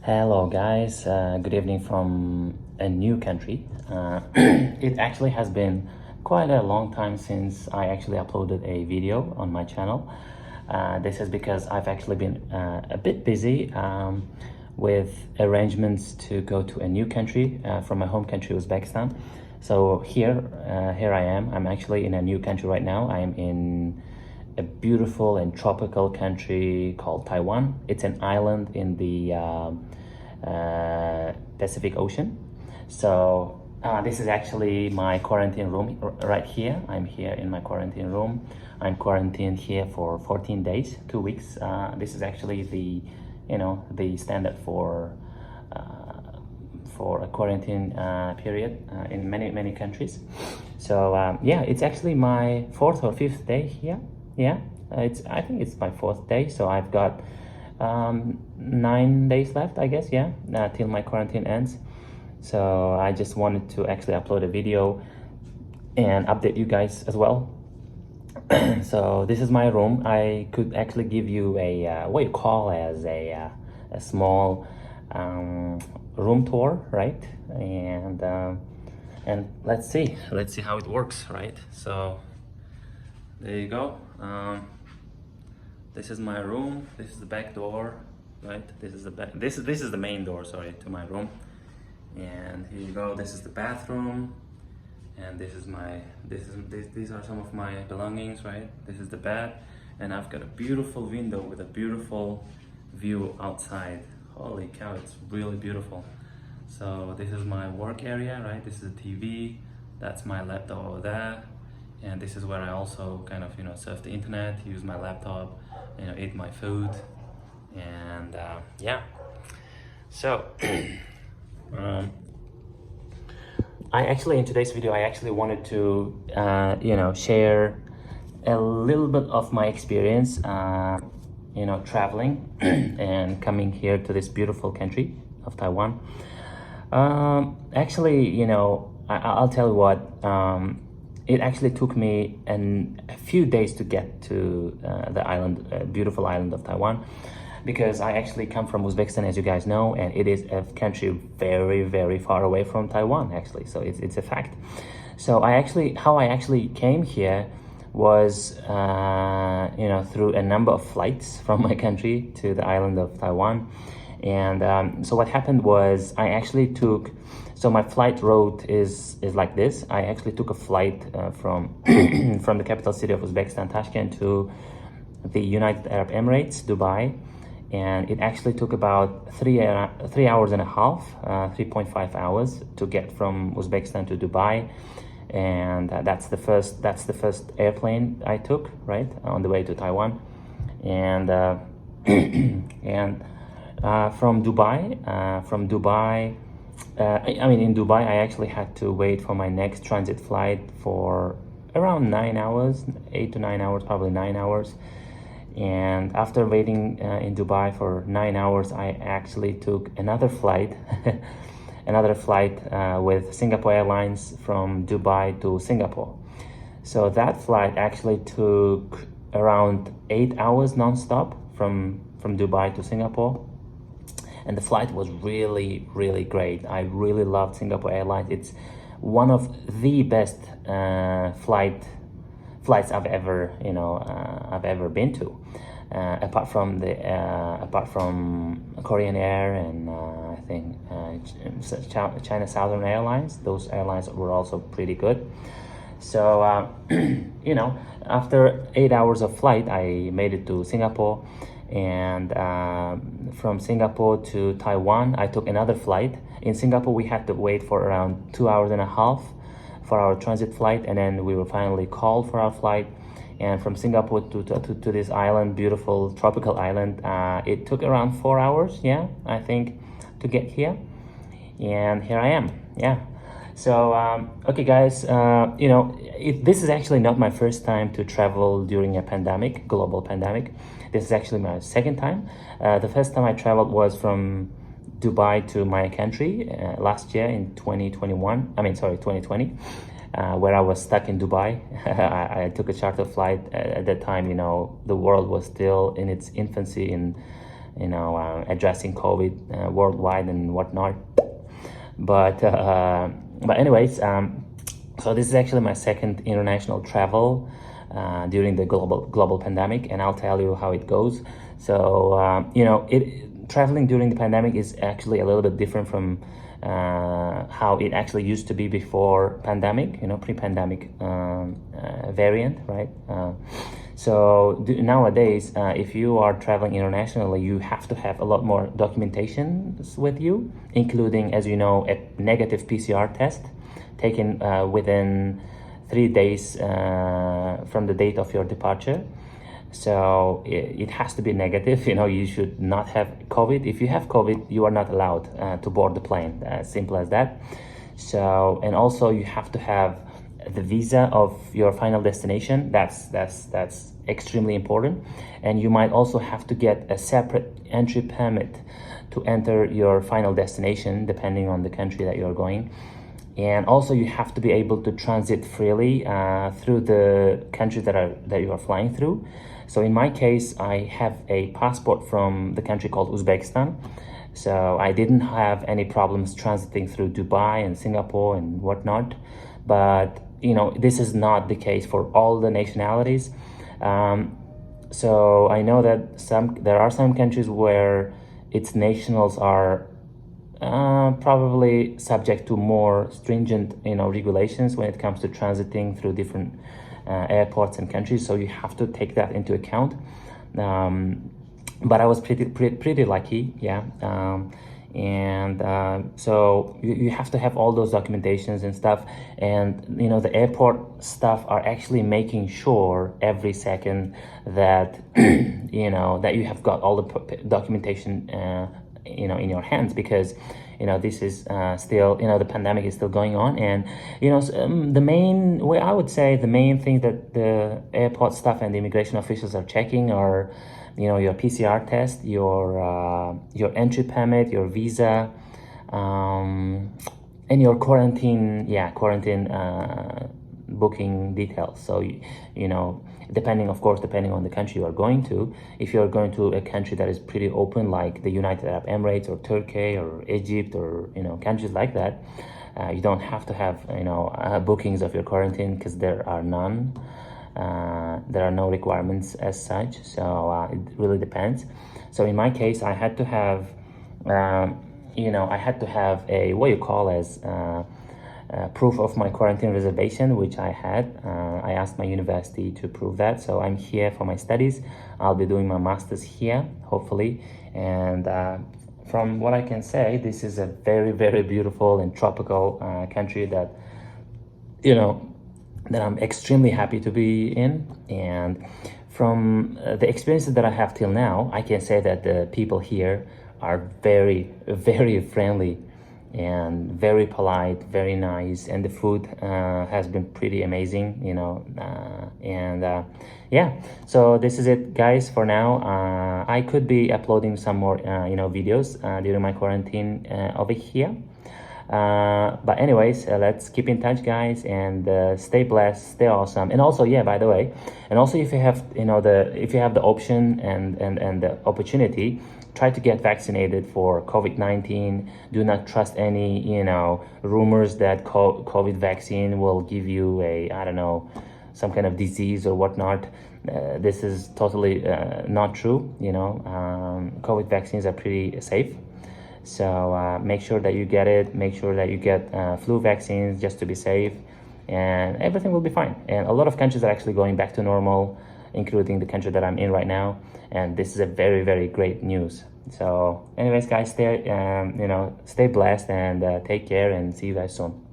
Hello guys, good evening from a new country. It actually has been quite a long time since I actually uploaded a video on my channel. This is because I've actually been a bit busy with arrangements to go to a new country from my home country, Uzbekistan. So here I am. I'm actually in a new country right now. I am in a beautiful and tropical country called Taiwan. It's an island in the Pacific Ocean. So this is actually my quarantine room right here. I'm here in my quarantine room. I'm quarantined here for 14 days, 2 weeks. This is actually the standard for a quarantine period in many countries. So yeah, it's actually my 4th or 5th day here. Yeah, I think it's my 4th day, so I've got 9 days left, I guess. Yeah, till my quarantine ends. So I just wanted to actually upload a video and update you guys as well. So this is my room. I could actually give you a what you call as a small room tour, right? And let's see how it works, right? So there you go. This is my room. This is the back door, right? This is the back. This is the main door, sorry, to my room. And here you go. This is the bathroom, and these are some of my belongings, right? This is the bed, and I've got a beautiful window with a beautiful view outside. Holy cow, it's really beautiful. So this is my work area, right? This is the TV. That's my laptop over there. And this is where I also kind of surf the internet, use my laptop, eat my food, and yeah. So in today's video I actually wanted to share a little bit of my experience traveling and coming here to this beautiful country of Taiwan. Actually, I'll tell you what. It actually took me a few days to get to the island, beautiful island of Taiwan, because I actually come from Uzbekistan, as you guys know, and it is a country very far away from Taiwan, actually. So it's a fact. So how I actually came here was through a number of flights from my country to the island of Taiwan. And so what happened was so my flight route is like this. I actually took a flight from from the capital city of Uzbekistan, Tashkent, to the United Arab Emirates, Dubai, and it actually took about 3 hours and a half, 3.5 hours to get from Uzbekistan to Dubai. And that's the first airplane I took, right, on the way to Taiwan. And and from Dubai, in Dubai, I actually had to wait for my next transit flight for around 9 hours, 8 to 9 hours, probably 9 hours. And after waiting in Dubai for 9 hours, I actually took another flight, with Singapore Airlines from Dubai to Singapore. So that flight actually took around 8 hours non-stop from Dubai to Singapore. And the flight was really great. I really loved Singapore Airlines. It's one of the best flights I've ever been to. Apart from Korean Air and I think China Southern Airlines. Those airlines were also pretty good. So after 8 hours of flight, I made it to Singapore. And from Singapore to Taiwan, I took another flight. In Singapore, we had to wait for around 2 hours and a half for our transit flight, and then we were finally called for our flight. And from Singapore to this island, beautiful tropical island, it took around 4 hours, yeah, I think, to get here. And here I am, yeah. So okay guys, this is actually not my first time to travel during a global pandemic. This is actually my second time. The first time I traveled was from Dubai to my country last year in 2020, where I was stuck in Dubai. I took a charter flight. At that time, the world was still in its infancy in addressing COVID worldwide and whatnot. But anyways, so this is actually my second international travel during the global pandemic, and I'll tell you how it goes. So traveling during the pandemic is actually a little bit different from how it actually used to be before pandemic, pre-pandemic variant, right? Nowadays, if you are traveling internationally, you have to have a lot more documentation with you, including, as you know, a negative PCR test taken within 3 days from the date of your departure. So it has to be negative. You should not have COVID. If you have COVID, you are not allowed to board the plane. As simple as that. So, and also you have to have the visa of your final destination. That's extremely important. And you might also have to get a separate entry permit to enter your final destination, depending on the country that you're going. And also you have to be able to transit freely through the countries that you are flying through. So in my case, I have a passport from the country called Uzbekistan. So I didn't have any problems transiting through Dubai and Singapore and whatnot. But this is not the case for all the nationalities. So I know that there are some countries where its nationals are probably subject to more stringent regulations when it comes to transiting through different airports and countries, so you have to take that into account. But I was pretty lucky, yeah. So you have to have all those documentations and stuff, and the airport staff are actually making sure every second that that you have got all the documentation in your hands, because this is still the pandemic is still going on. And the main way, I would say, the main thing that the airport staff and the immigration officials are checking are your PCR test, your entry permit, your visa, and your quarantine booking details. So depending on the country you are going to. If you're going to a country that is pretty open, like the United Arab Emirates or Turkey or Egypt or countries like that, you don't have to have bookings of your quarantine, because there are none. There are no requirements as such. So it really depends. So in my case, I had to have a what you call as proof of my quarantine reservation, which I had. I asked my university to prove that. So I'm here for my studies. I'll be doing my master's here, hopefully. And from what I can say, this is a very, very beautiful and tropical country that I'm extremely happy to be in. And from the experiences that I have till now, I can say that the people here are very, very friendly and very polite, very nice, and the food has been pretty amazing, yeah. So this is it, guys, for now. I could be uploading some more videos during my quarantine over here. But anyways, let's keep in touch, guys, and stay blessed, stay awesome. And also, yeah, by the way, and also, if you have the option and the opportunity, try to get vaccinated for COVID-19. Do not trust any rumors that COVID vaccine will give you some kind of disease or whatnot. This is totally not true. COVID vaccines are pretty safe. So make sure that you get it. Make sure that you get flu vaccines just to be safe, and everything will be fine. And a lot of countries are actually going back to normal, including the country that I'm in right now. And this is a very, very great news. So anyways, guys, stay blessed and take care, and see you guys soon.